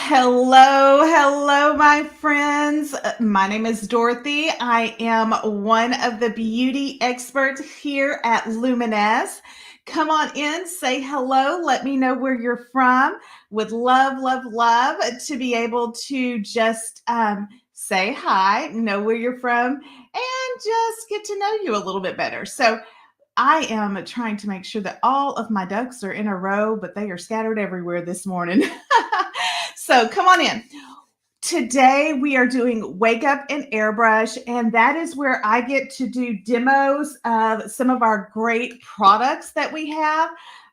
Hello, my friends. My name is Dorothy. I am one of the beauty experts here at Luminess. Come on in, say hello, let me know where you're from. Would love to be able to just say hi, know where you're from, and just get to know you a little bit better. So, I am trying to make sure that all of my ducks are in a row, but they are scattered everywhere this morning. So come on in. Today we are doing Wake Up and Airbrush, and that is where I get to do demos of some of our great products that we have.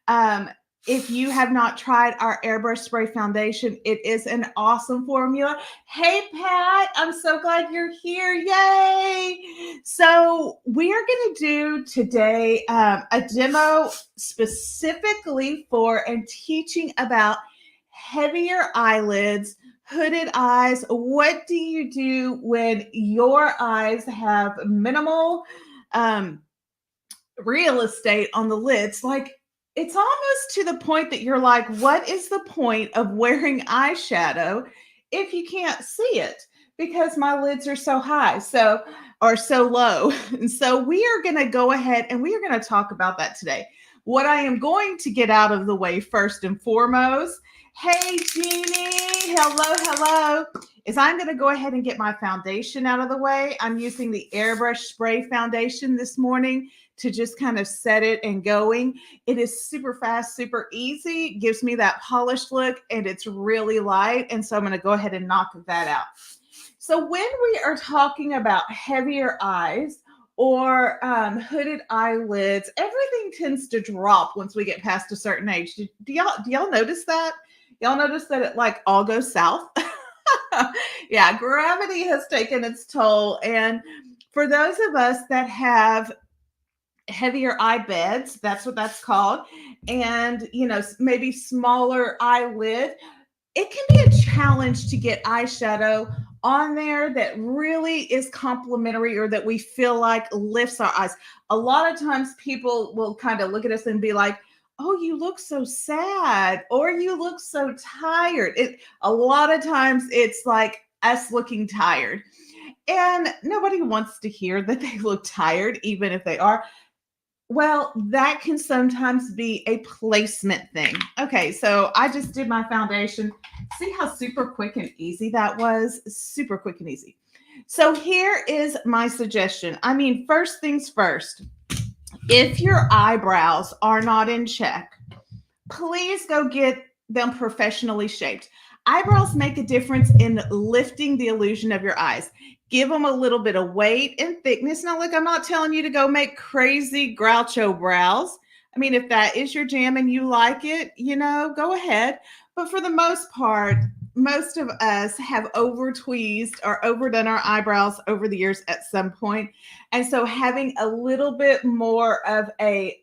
Um, if you have not tried our airbrush spray foundation, it is an awesome formula. Hey, Pat, I'm so glad you're here. Yay! So, we are going to do today a demo specifically for and teaching about heavier eyelids, hooded eyes. What do you do when your eyes have minimal um, real estate on the lids? Like, it's almost to the point that you're like, what is the point of wearing eyeshadow if you can't see it? Because my lids are so high, so or so low. And so we are going to go ahead and we are going to talk about that today. What I am going to get out of the way first and foremost, hey Jeannie, hello, is I'm going to go ahead and get my foundation out of the way. I'm using the Airbrush Spray Foundation this morning to just kind of set it and going. It is super fast, super easy, gives me that polished look, and it's really light. And so I'm going to go ahead and knock that out. So when we are talking about heavier eyes or hooded eyelids, everything tends to drop once we get past a certain age. Do y'all notice that? Y'all notice that it like all goes south? Yeah, gravity has taken its toll. And for those of us that have heavier eye beds, that's what that's called, and maybe smaller eyelid, it can be a challenge to get eyeshadow on there that really is complimentary or that we feel like lifts our eyes. A lot of times people will kind of look at us and be like, oh, you look so sad or you look so tired. A lot of times it's like us looking tired, and nobody wants to hear that they look tired even if they are. Well, that can sometimes be a placement thing. Okay, so I just did my foundation. See how super quick and easy that was? Super quick and easy. So here is my suggestion. I mean, first things first, if your eyebrows are not in check, please go get them professionally shaped. Eyebrows make a difference in lifting the illusion of your eyes. Give them a little bit of weight and thickness. Now, look, I'm not telling you to go make crazy Groucho brows. I mean, if that is your jam and you like it, go ahead. But for the most part, most of us have over tweezed or overdone our eyebrows over the years at some point. And so having a little bit more of a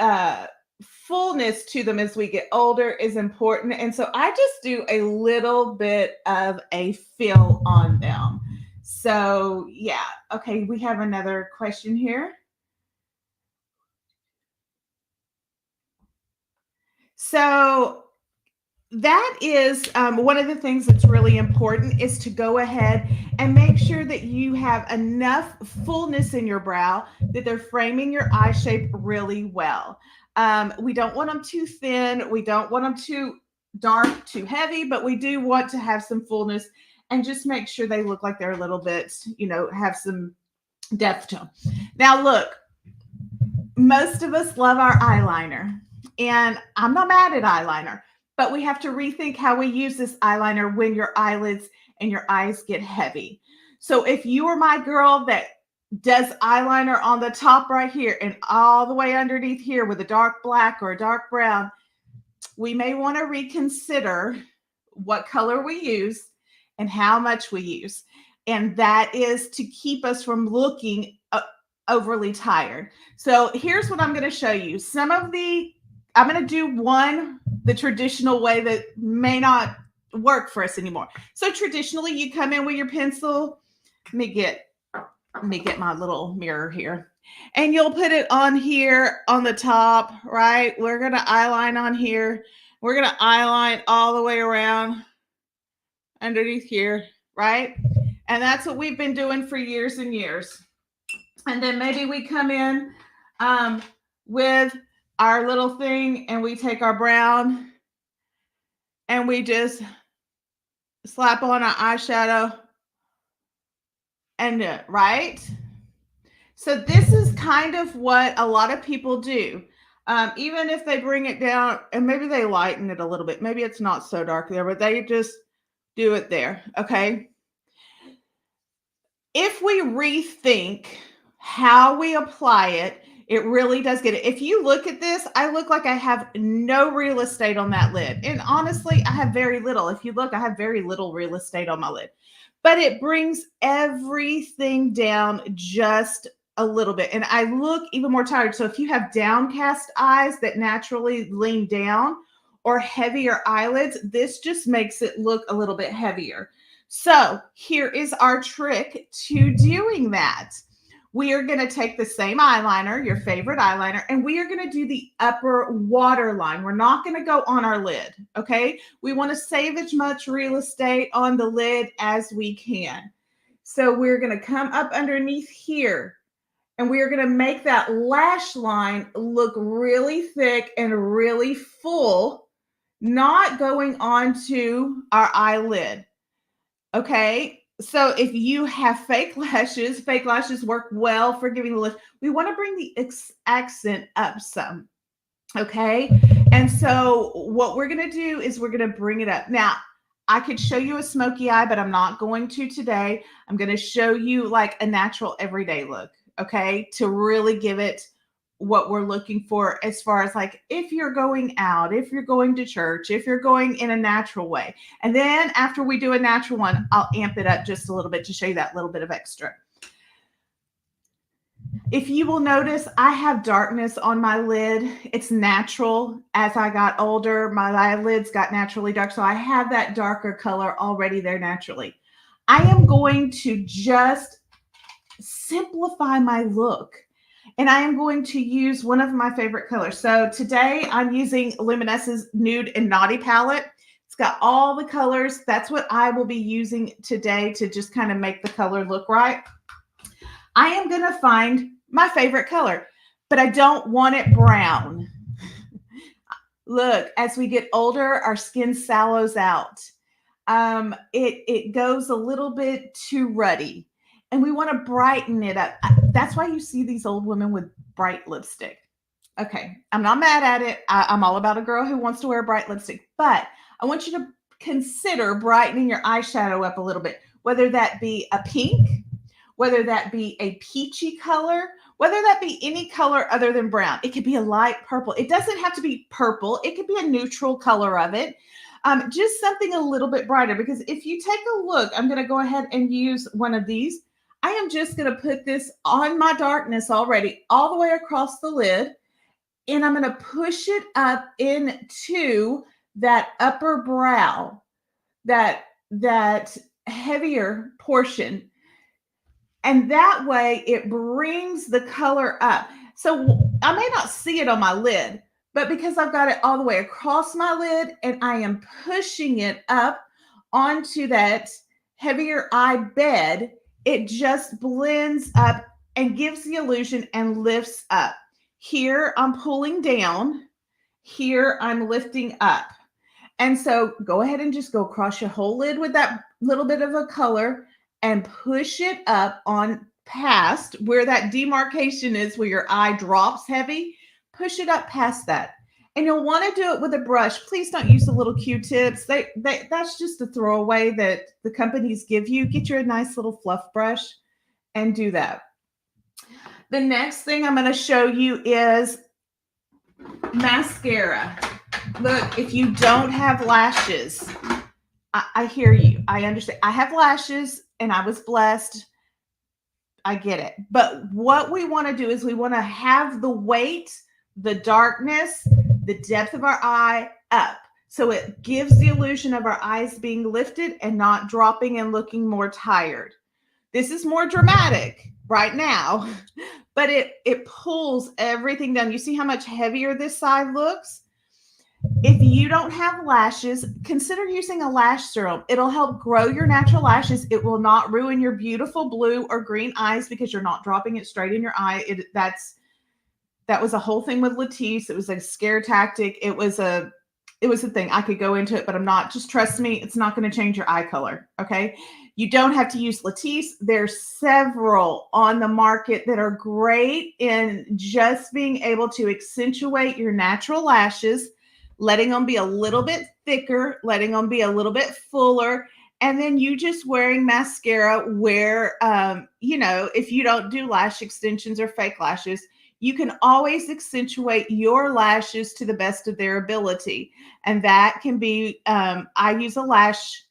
uh, fullness to them as we get older is important. And so I just do a little bit of a fill on them. So, yeah. Okay, we have another question here. So, that is one of the things that's really important is to go ahead and make sure that you have enough fullness in your brow that they're framing your eye shape really well. We don't want them too thin. We don't want them too dark, too heavy, but we do want to have some fullness and just make sure they look like they're a little bit, have some depth to them. Now, look, most of us love our eyeliner, and I'm not mad at eyeliner, but we have to rethink how we use this eyeliner when your eyelids and your eyes get heavy. So if you are my girl that does eyeliner on the top right here and all the way underneath here with a dark black or a dark brown, we may want to reconsider what color we use and how much we use. And that is to keep us from looking overly tired. So here's what I'm going to show you. I'm going to do the traditional way that may not work for us anymore. So traditionally you come in with your pencil. Let me get my little mirror here. And you'll put it on here on the top, right? We're going to eyeline on here. We're going to eyeline all the way around. underneath here, right? And that's what we've been doing for years and years. And then maybe we come in with our little thing and we take our brown and we just slap on our eyeshadow and right? So this is kind of what a lot of people do. Even if they bring it down and maybe they lighten it a little bit. Maybe it's not so dark there, but they just do it there, okay? If we rethink how we apply it, it really does get it. If you look at this, I look like I have no real estate on that lid. And honestly, I have very little. If you look, I have very little real estate on my lid. But it brings everything down just a little bit. And I look even more tired. So if you have downcast eyes that naturally lean down or heavier eyelids, this just makes it look a little bit heavier. So here is our trick to doing that. We are going to take the same eyeliner, your favorite eyeliner, and we are going to do the upper waterline. We're not going to go on our lid, okay? We want to save as much real estate on the lid as we can. So we're going to come up underneath here, and we are going to make that lash line look really thick and really full, not going onto our eyelid. Okay, so if you have fake lashes work well for giving the lift. We want to bring the accent up some. Okay, and so what we're going to do is we're going to bring it up. Now, I could show you a smoky eye, but I'm not going to today. I'm going to show you like a natural everyday look, okay, to really give it what we're looking for as far as like if you're going out, if you're going to church, if you're going in a natural way. And then after we do a natural one, I'll amp it up just a little bit to show you that little bit of extra. If you will notice, I have darkness on my lid. It's natural. As I got older, my eyelids got naturally dark. So I have that darker color already there naturally. I am going to just simplify my look. And I am going to use one of my favorite colors. So today I'm using Luminess's Nude and Naughty palette. It's got all the colors. That's what I will be using today to just kind of make the color look right. I am going to find my favorite color, but I don't want it brown. Look, as we get older, our skin sallows out. It goes a little bit too ruddy. And we want to brighten it up. That's why you see these old women with bright lipstick. Okay, I'm not mad at it. I'm all about a girl who wants to wear bright lipstick. But I want you to consider brightening your eyeshadow up a little bit, whether that be a pink, whether that be a peachy color, whether that be any color other than brown. It could be a light purple. It doesn't have to be purple. It could be a neutral color of it. Just something a little bit brighter, because if you take a look, I'm going to go ahead and use one of these. I am just going to put this on my darkness already, all the way across the lid, and I'm going to push it up into that upper brow, that heavier portion. And that way it brings the color up. So I may not see it on my lid, but because I've got it all the way across my lid and I am pushing it up onto that heavier eye bed, it just blends up and gives the illusion and lifts up. Here I'm pulling down. Here I'm lifting up. And so go ahead and just go across your whole lid with that little bit of a color and push it up on past where that demarcation is, where your eye drops heavy. Push it up past that. And you'll want to do it with a brush. Please don't use the little Q-tips. That's just a throwaway that the companies give you. Get you a nice little fluff brush and do that. The next thing I'm going to show you is mascara. Look, if you don't have lashes, I hear you. I understand. I have lashes and I was blessed. I get it. But what we want to do is we want to have the weight, the darkness, the depth of our eye up. So it gives the illusion of our eyes being lifted and not dropping and looking more tired. This is more dramatic right now, but it pulls everything down. You see how much heavier this side looks? If you don't have lashes, consider using a lash serum. It'll help grow your natural lashes. It will not ruin your beautiful blue or green eyes because you're not dropping it straight in your eye. That was a whole thing with Latisse. It was a scare tactic. It was a thing. I could go into it, but I'm not. Just trust me, it's not going to change your eye color. Okay. You don't have to use Latisse. There's several on the market that are great in just being able to accentuate your natural lashes, letting them be a little bit thicker, letting them be a little bit fuller. And then you just wearing mascara where, if you don't do lash extensions or fake lashes, you can always accentuate your lashes to the best of their ability. And that can be, I use a lash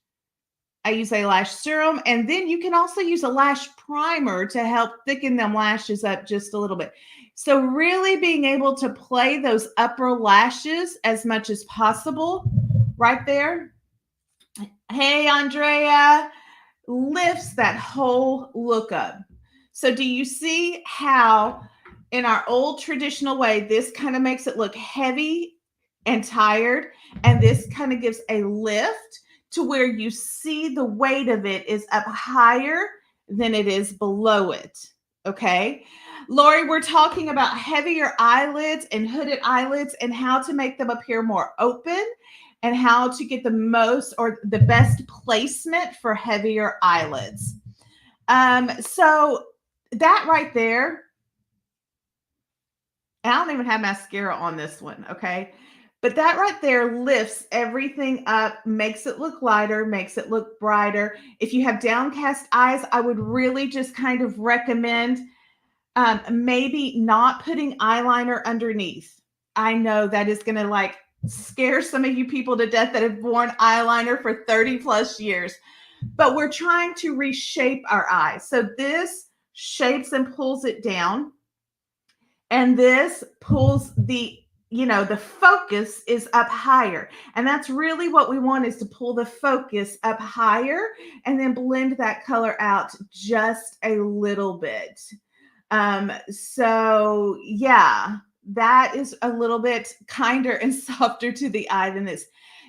serum, and then you can also use a lash primer to help thicken them lashes up just a little bit. So really being able to play those upper lashes as much as possible right there. Hey, Andrea, lifts that whole look up. So do you see how in our old traditional way, this kind of makes it look heavy and tired, and this kind of gives a lift to where you see the weight of it is up higher than it is below it. Okay. Lori, we're talking about heavier eyelids and hooded eyelids and how to make them appear more open and how to get the most or the best placement for heavier eyelids. So that right there, I don't even have mascara on this one, okay? But that right there lifts everything up, makes it look lighter, makes it look brighter. If you have downcast eyes, I would really just kind of recommend maybe not putting eyeliner underneath. I know that is going to like scare some of you people to death that have worn eyeliner for 30 plus years, but we're trying to reshape our eyes. So this shapes and pulls it down, and this pulls the focus is up higher. And that's really what we want, is to pull the focus up higher and then blend that color out just a little bit. So yeah, that is a little bit kinder and softer to the eye than this.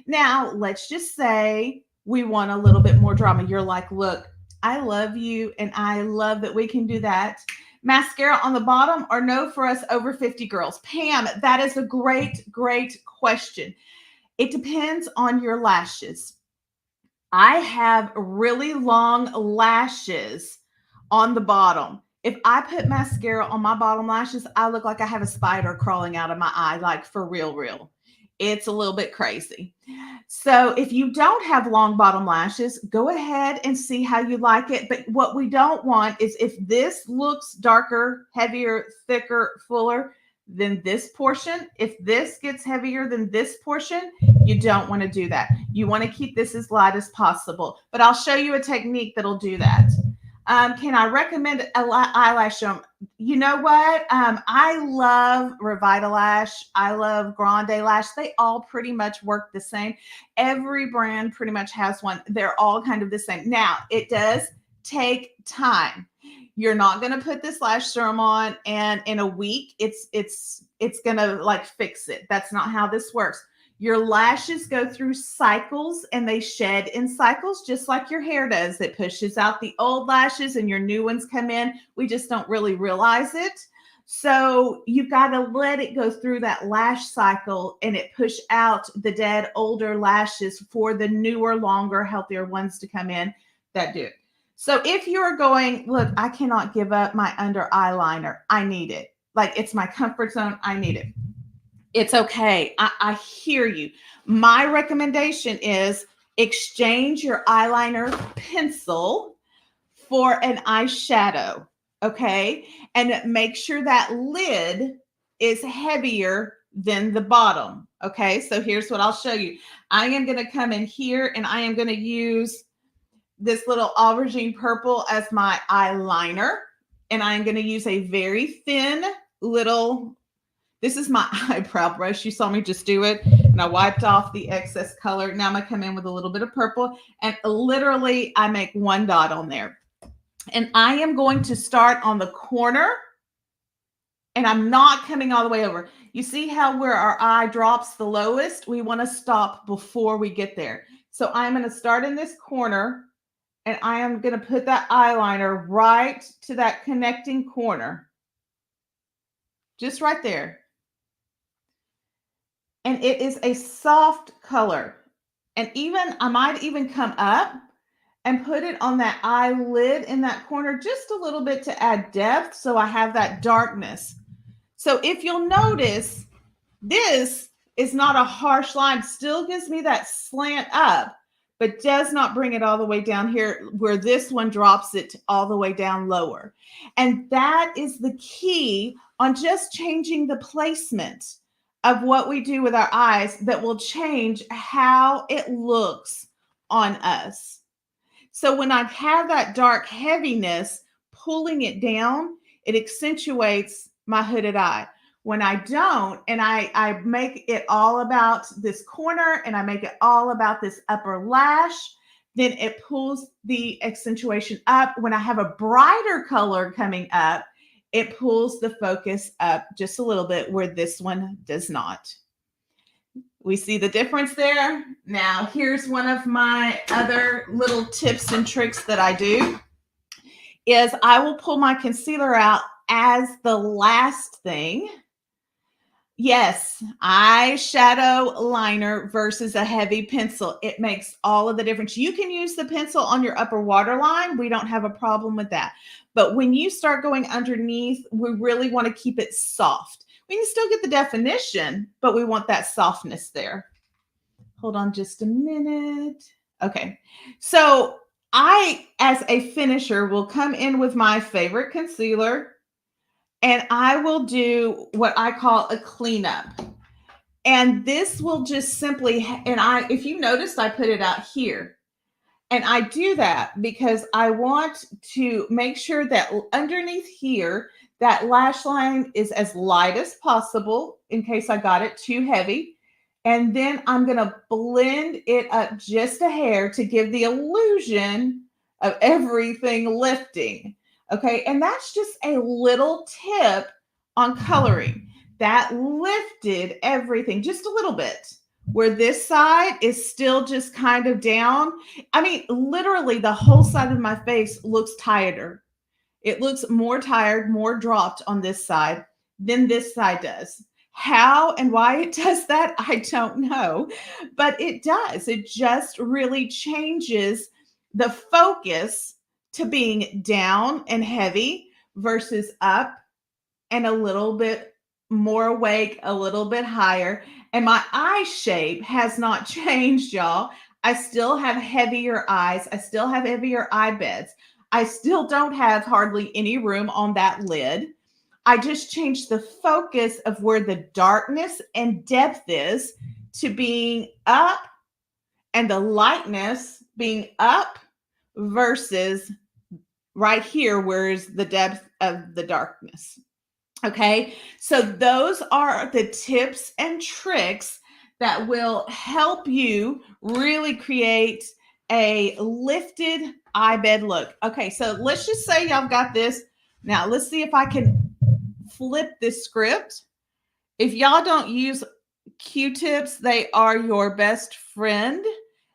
Now, let's just say we want a little bit more drama. You're like, look, I love you and I love that we can do that. Mascara on the bottom or no for us over 50 girls? Pam, that is a great, great question. It depends on your lashes. I have really long lashes on the bottom. If I put mascara on my bottom lashes, I look like I have a spider crawling out of my eye, like for real, real. It's a little bit crazy. So if you don't have long bottom lashes, go ahead and see how you like it. But what we don't want is if this looks darker, heavier, thicker, fuller than this portion, if this gets heavier than this portion, you don't want to do that. You want to keep this as light as possible. But I'll show you a technique that'll do that. Can I recommend an eyelash serum? You know what? I love Revitalash. I love Grande Lash. They all pretty much work the same. Every brand pretty much has one. They're all kind of the same. Now, it does take time. You're not going to put this lash serum on and in a week it's going to like fix it. That's not how this works. Your lashes go through cycles and they shed in cycles just like your hair does. It pushes out the old lashes and your new ones come in. We just don't really realize it. So you've got to let it go through that lash cycle and it push out the dead older lashes for the newer, longer, healthier ones to come in that do it. So if you're going, look, I cannot give up my under eyeliner. I need it. Like it's my comfort zone. I need it. It's okay. I hear you. My recommendation is exchange your eyeliner pencil for an eyeshadow. Okay. And make sure that lid is heavier than the bottom. Okay. So here's what I'll show you. I am going to come in here and I am going to use this little aubergine purple as my eyeliner. And I'm going to use a very thin little, this is my eyebrow brush. You saw me just do it and I wiped off the excess color. Now I'm going to come in with a little bit of purple and literally I make one dot on there. And I am going to start on the corner And I'm not coming all the way over. You see how where our eye drops the lowest? We want to stop before we get there. So I'm going to start in this corner, and I am going to put that eyeliner right to that connecting corner. Just right there. And it is a soft color. And even I might even come up and put it on that eyelid in that corner just a little bit to add depth, so I have that darkness. So if you'll notice, this is not a harsh line, still gives me that slant up, but does not bring it all the way down here where this one drops it all the way down lower. And that is the key on just changing the placement of what we do with our eyes that will change how it looks on us. So when I have that dark heaviness pulling it down, it accentuates my hooded eye. When I don't, and I make it all about this corner and I make it all about this upper lash, then it pulls the accentuation up. When I have a brighter color coming up, it pulls the focus up just a little bit where this one does not. We see the difference there. Now, here's one of my other little tips and tricks that I do is I will pull my concealer out as the last thing. Yes, eyeshadow liner versus a heavy pencil. It makes all of the difference. You can use the pencil on your upper waterline. We don't have a problem with that. But when you start going underneath, we really want to keep it soft. We can still get the definition, but we want that softness there. Hold on just a minute. Okay. So I, as a finisher, will come in with my favorite concealer, and I will do what I call a cleanup. And this will just simply, if you noticed, I put it out here. And I do that because I want to make sure that underneath here, that lash line is as light as possible in case I got it too heavy. And then I'm going to blend it up just a hair to give the illusion of everything lifting. Okay, and that's just a little tip on coloring. That lifted everything just a little bit, where this side is still just kind of down. I mean, literally the whole side of my face looks tighter. It looks more tired, more dropped on this side than this side does. How and why it does that, I don't know, but it does. It just really changes the focus to being down and heavy versus up and a little bit more awake, a little bit higher. And my eye shape has not changed, y'all. I still have heavier eyes. I still have heavier eye beds. I still don't have hardly any room on that lid. I just changed the focus of where the darkness and depth is to being up, and the lightness being up versus right here, where's the depth of the darkness. Okay, so those are the tips and tricks that will help you really create a lifted eye bed look. Okay, so let's just say y'all got this. Now let's see if I can flip this script. If y'all don't use Q-tips, they are your best friend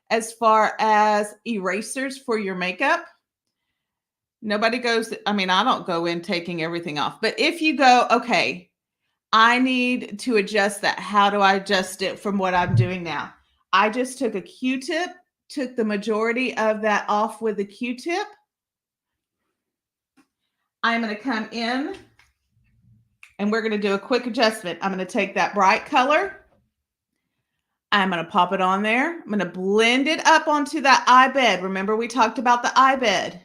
as far as erasers for your makeup. Nobody goes, I mean, I don't go in taking everything off. But if you go, okay, I need to adjust that. How do I adjust it from what I'm doing now? I just took a Q-tip, took the majority of that off with the Q-tip. I'm going to come in and we're going to do a quick adjustment. I'm going to take that bright color. I'm going to pop it on there. I'm going to blend it up onto that eye bed. Remember, we talked about the eye bed.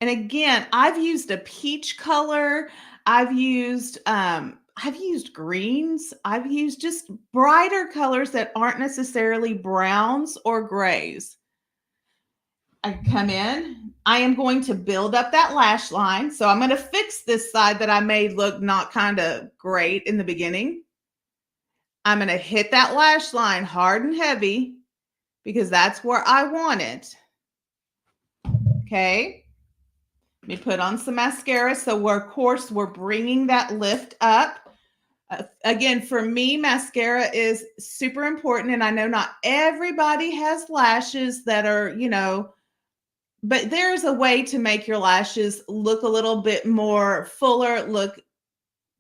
And again, I've used a peach color. I've used greens. I've used just brighter colors that aren't necessarily browns or grays. I come in. I am going to build up that lash line. So I'm going to fix this side that I made look not kind of great in the beginning. I'm going to hit that lash line hard and heavy because that's where I want it. Okay. Let me put on some mascara. So of course, we're bringing that lift up. Again, for me, mascara is super important. And I know not everybody has lashes that are, but there's a way to make your lashes look a little bit more fuller,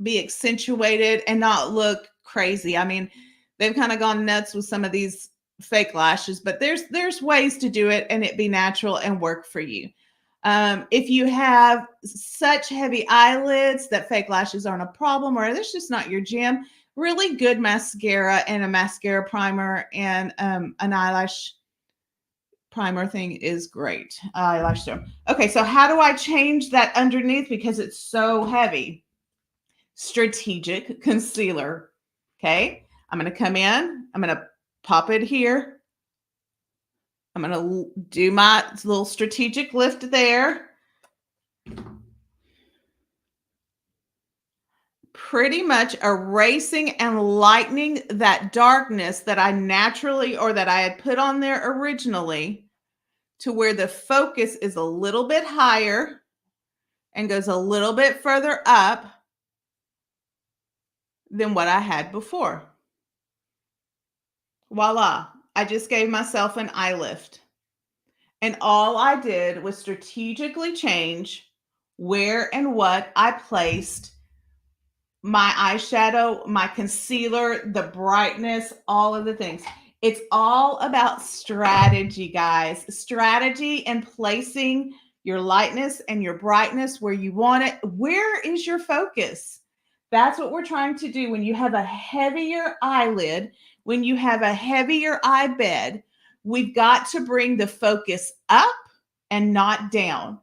be accentuated, and not look crazy. I mean, they've kind of gone nuts with some of these fake lashes, but there's ways to do it and it be natural and work for you. If you have such heavy eyelids that fake lashes aren't a problem, or that's just not your jam, really good mascara and a mascara primer and an eyelash primer thing is great. Eyelash serum. Okay, so how do I change that underneath because it's so heavy? Strategic concealer. Okay, I'm going to come in. I'm going to pop it here. I'm going to do my little strategic lift there. Pretty much erasing and lightening that darkness that I naturally or that I had put on there originally to where the focus is a little bit higher and goes a little bit further up than what I had before. Voila, I just gave myself an eye lift. And all I did was strategically change where and what I placed my eyeshadow, my concealer, the brightness, all of the things. It's all about strategy, guys. Strategy and placing your lightness and your brightness where you want it. Where is your focus? That's what we're trying to do when you have a heavier eyelid, when you have a heavier eye bed. We've got to bring the focus up and not down.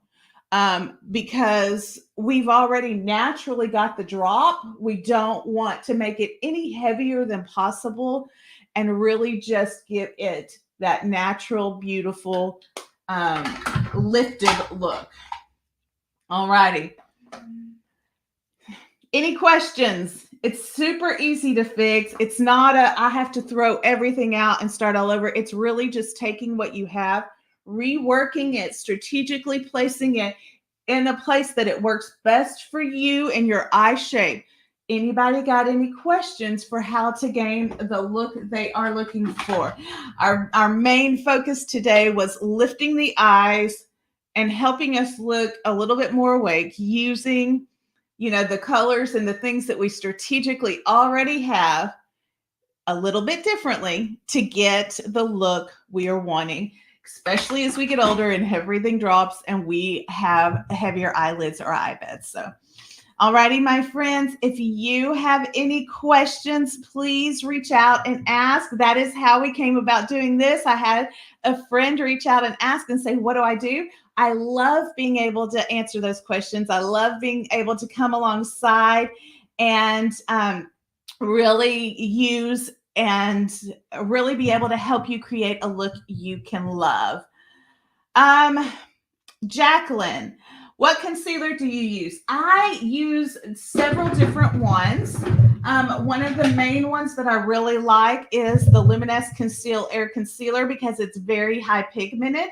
Because we've already naturally got the drop. We don't want to make it any heavier than possible and really just give it that natural, beautiful, lifted look. All righty. Any questions? It's super easy to fix. It's not I have to throw everything out and start all over. It's really just taking what you have, reworking it, strategically placing it in a place that it works best for you and your eye shape. Anybody got any questions for how to gain the look they are looking for? Our main focus today was lifting the eyes and helping us look a little bit more awake using, the colors and the things that we strategically already have a little bit differently to get the look we are wanting, especially as we get older and everything drops and we have heavier eyelids or eye beds. So, alrighty, my friends, if you have any questions, please reach out and ask. That is how we came about doing this. I had a friend reach out and ask and say, what do I do? I love being able to answer those questions. I love being able to come alongside and really use and really be able to help you create a look you can love. Jacqueline, what concealer do you use? I use several different ones. One of the main ones that I really like is the Luminess Conceal Air Concealer because it's very high pigmented.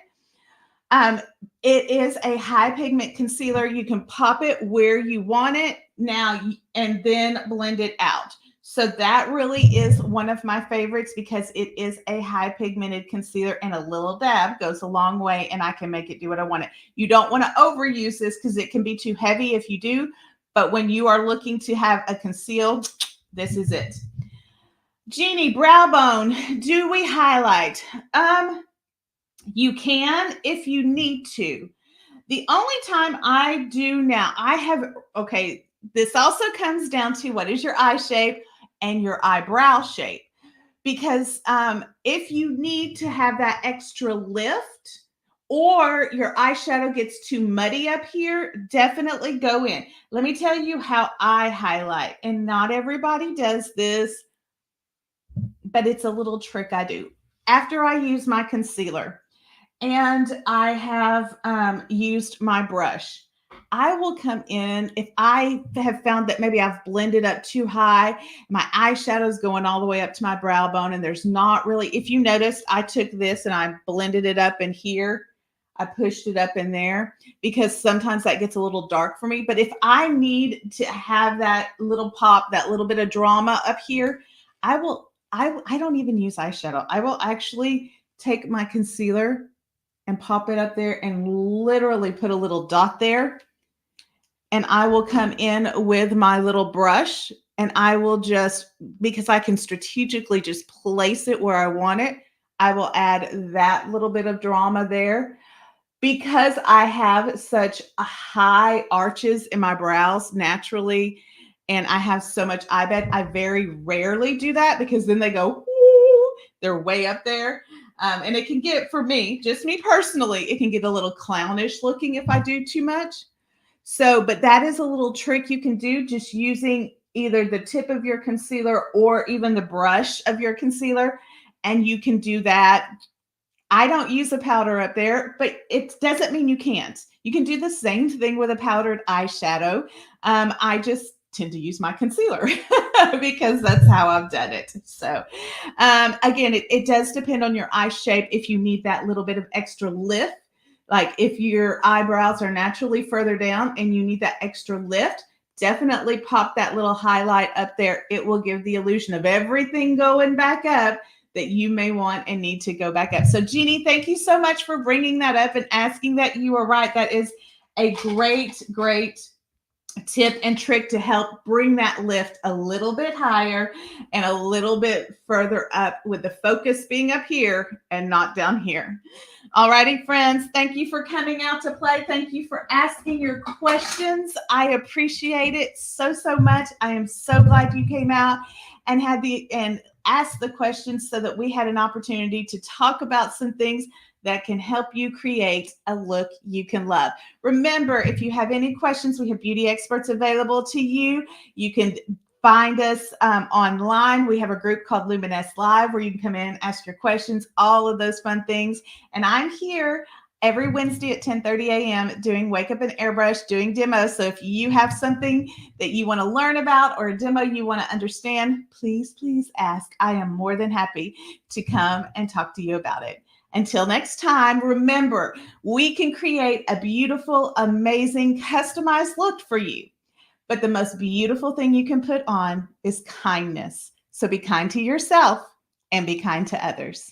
It is a high pigment concealer. You can pop it where you want it now and then blend it out. So that really is one of my favorites because it is a high pigmented concealer and a little dab goes a long way and I can make it do what I want it. You don't want to overuse this because it can be too heavy if you do, but when you are looking to have a conceal, this is it. Jeannie, brow bone, do we highlight? You can if you need to. The only time I do now, this also comes down to what is your eye shape and your eyebrow shape. Because if you need to have that extra lift or your eyeshadow gets too muddy up here, definitely go in. Let me tell you how I highlight. And not everybody does this, but it's a little trick I do. After I use my concealer, and I have used my brush, I will come in if I have found that maybe I've blended up too high, my eyeshadow is going all the way up to my brow bone and there's not really, if you noticed, I took this and I blended it up in here. I pushed it up in there because sometimes that gets a little dark for me. But if I need to have that little pop, that little bit of drama up here, I don't even use eyeshadow. I will actually take my concealer and pop it up there and literally put a little dot there. And I will come in with my little brush and I will just, because I can strategically just place it where I want it, I will add that little bit of drama there. Because I have such a high arches in my brows naturally, and I have so much eye bed, I very rarely do that because then they go, "Ooh," they're way up there. And it can get, for me, just me personally, it can get a little clownish looking if I do too much. So, but that is a little trick you can do just using either the tip of your concealer or even the brush of your concealer. And you can do that. I don't use a powder up there, but it doesn't mean you can't. You can do the same thing with a powdered eyeshadow. I just tend to use my concealer because that's how I've done it. So again, it does depend on your eye shape. If you need that little bit of extra lift, like if your eyebrows are naturally further down and you need that extra lift, definitely pop that little highlight up there. It will give the illusion of everything going back up that you may want and need to go back up. So Jeannie, thank you so much for bringing that up and asking that. You are right. That is a great, great tip and trick to help bring that lift a little bit higher and a little bit further up, with the focus being up here and not down here. All righty, friends. Thank you for coming out to play. Thank you for asking your questions. I appreciate it so, so much. I am so glad you came out and asked the questions so that we had an opportunity to talk about some things that can help you create a look you can love. Remember, if you have any questions, we have beauty experts available to you. You can find us online. We have a group called Luminess Live where you can come in, ask your questions, all of those fun things. And I'm here every Wednesday at 10:30 a.m. doing Wake Up and Airbrush, doing demos. So if you have something that you want to learn about or a demo you want to understand, please, please ask. I am more than happy to come and talk to you about it. Until next time, remember, we can create a beautiful, amazing, customized look for you. But the most beautiful thing you can put on is kindness. So be kind to yourself and be kind to others.